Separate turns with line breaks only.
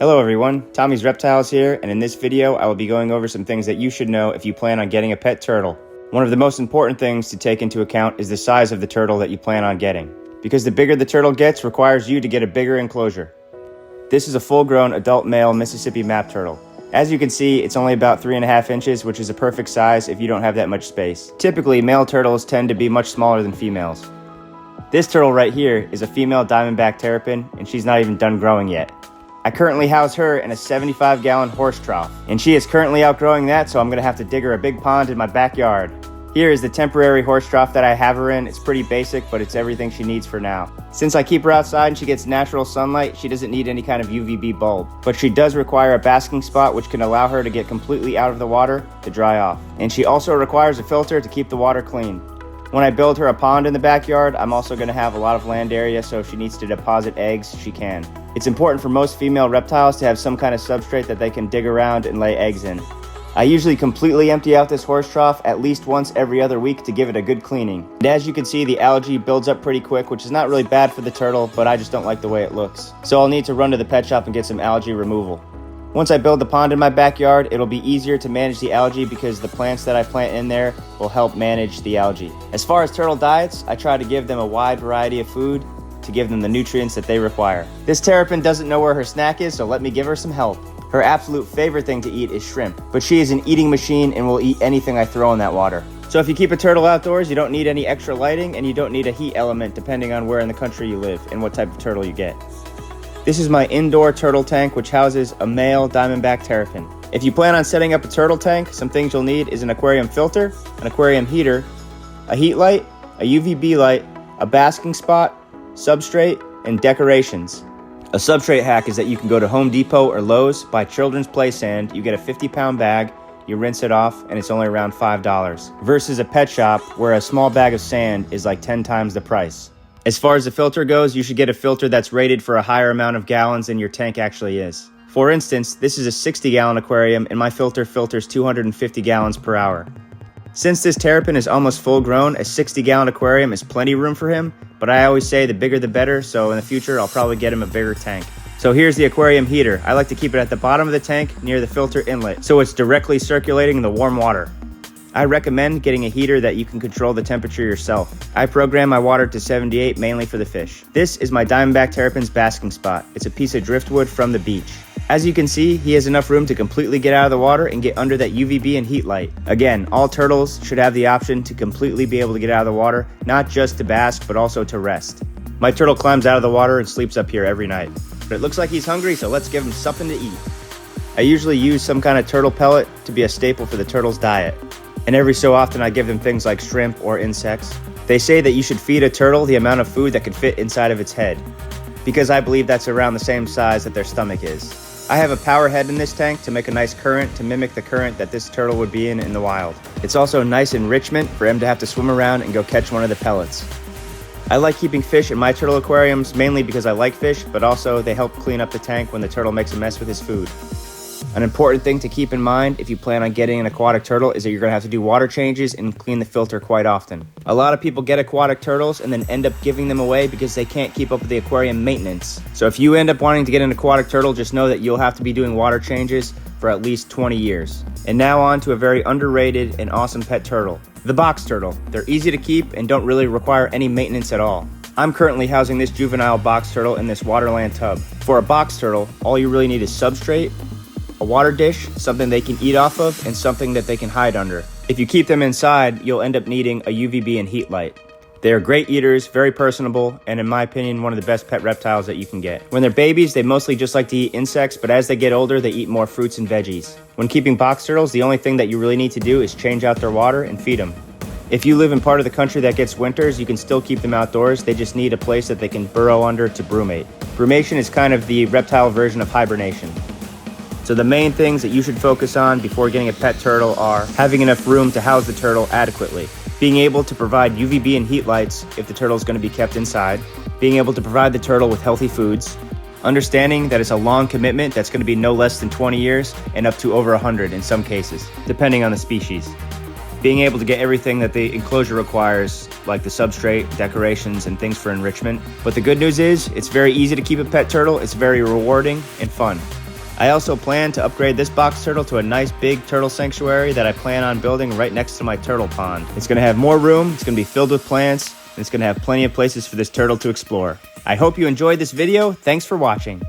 Hello everyone, Tommy's Reptiles here, and in this video I will be going over some things that you should know if you plan on getting a pet turtle. One of the most important things to take into account is the size of the turtle that you plan on getting, because the bigger the turtle gets requires you to get a bigger enclosure. This is a full-grown adult male Mississippi map turtle. As you can see, it's only about 3.5 inches, which is a perfect size if you don't have that much space. Typically, male turtles tend to be much smaller than females. This turtle right here is a female diamondback terrapin, and she's not even done growing yet. I currently house her in a 75-gallon horse trough, and she is currently outgrowing that, so I'm going to have to dig her a big pond in my backyard. Here is the temporary horse trough that I have her in. It's pretty basic, but it's everything she needs for now. Since I keep her outside and she gets natural sunlight, she doesn't need any kind of UVB bulb. But she does require a basking spot which can allow her to get completely out of the water to dry off. And she also requires a filter to keep the water clean. When I build her a pond in the backyard, I'm also going to have a lot of land area, so if she needs to deposit eggs, she can. It's important for most female reptiles to have some kind of substrate that they can dig around and lay eggs in. I usually completely empty out this horse trough at least once every other week to give it a good cleaning. And as you can see, the algae builds up pretty quick, which is not really bad for the turtle, but I just don't like the way it looks. So I'll need to run to the pet shop and get some algae removal. Once I build the pond in my backyard, it'll be easier to manage the algae because the plants that I plant in there will help manage the algae. As far as turtle diets, I try to give them a wide variety of food to give them the nutrients that they require. This terrapin doesn't know where her snack is, so let me give her some help. Her absolute favorite thing to eat is shrimp, but she is an eating machine and will eat anything I throw in that water. So if you keep a turtle outdoors, you don't need any extra lighting and you don't need a heat element depending on where in the country you live and what type of turtle you get. This is my indoor turtle tank, which houses a male diamondback terrapin. If you plan on setting up a turtle tank, some things you'll need is an aquarium filter, an aquarium heater, a heat light, a UVB light, a basking spot, substrate, and decorations. A substrate hack is that you can go to Home Depot or Lowe's, buy children's play sand, you get a 50-pound bag, you rinse it off, and it's only around $5, versus a pet shop where a small bag of sand is like 10 times the price. As far as the filter goes, you should get a filter that's rated for a higher amount of gallons than your tank actually is. For instance, this is a 60-gallon aquarium and my filter filters 250 gallons per hour. Since this terrapin is almost full grown, a 60-gallon aquarium is plenty room for him, but I always say the bigger the better, so in the future I'll probably get him a bigger tank. So here's the aquarium heater. I like to keep it at the bottom of the tank near the filter inlet, so it's directly circulating the warm water. I recommend getting a heater that you can control the temperature yourself. I program my water to 78 mainly for the fish. This is my diamondback terrapin's basking spot. It's a piece of driftwood from the beach. As you can see, he has enough room to completely get out of the water and get under that UVB and heat light. Again, all turtles should have the option to completely be able to get out of the water, not just to bask, but also to rest. My turtle climbs out of the water and sleeps up here every night. But it looks like he's hungry, so let's give him something to eat. I usually use some kind of turtle pellet to be a staple for the turtle's diet. And every so often I give them things like shrimp or insects. They say that you should feed a turtle the amount of food that could fit inside of its head, because I believe that's around the same size that their stomach is. I have a power head in this tank to make a nice current to mimic the current that this turtle would be in the wild. It's also nice enrichment for him to have to swim around and go catch one of the pellets. I like keeping fish in my turtle aquariums mainly because I like fish, but also they help clean up the tank when the turtle makes a mess with his food. An important thing to keep in mind if you plan on getting an aquatic turtle is that you're going to have to do water changes and clean the filter quite often. A lot of people get aquatic turtles and then end up giving them away because they can't keep up with the aquarium maintenance. So if you end up wanting to get an aquatic turtle, just know that you'll have to be doing water changes for at least 20 years. And now on to a very underrated and awesome pet turtle, the box turtle. They're easy to keep and don't really require any maintenance at all. I'm currently housing this juvenile box turtle in this Waterland tub. For a box turtle, all you really need is substrate, a water dish, something they can eat off of, and something that they can hide under. If you keep them inside, you'll end up needing a UVB and heat light. They are great eaters, very personable, and in my opinion, one of the best pet reptiles that you can get. When they're babies, they mostly just like to eat insects, but as they get older, they eat more fruits and veggies. When keeping box turtles, the only thing that you really need to do is change out their water and feed them. If you live in part of the country that gets winters, you can still keep them outdoors. They just need a place that they can burrow under to brumate. Brumation is kind of the reptile version of hibernation. So the main things that you should focus on before getting a pet turtle are having enough room to house the turtle adequately, being able to provide UVB and heat lights if the turtle is going to be kept inside, being able to provide the turtle with healthy foods, understanding that it's a long commitment that's going to be no less than 20 years and up to over 100 in some cases, depending on the species. Being able to get everything that the enclosure requires, like the substrate, decorations, and things for enrichment. But the good news is, it's very easy to keep a pet turtle, it's very rewarding and fun. I also plan to upgrade this box turtle to a nice big turtle sanctuary that I plan on building right next to my turtle pond. It's going to have more room, it's going to be filled with plants, and it's going to have plenty of places for this turtle to explore. I hope you enjoyed this video. Thanks for watching.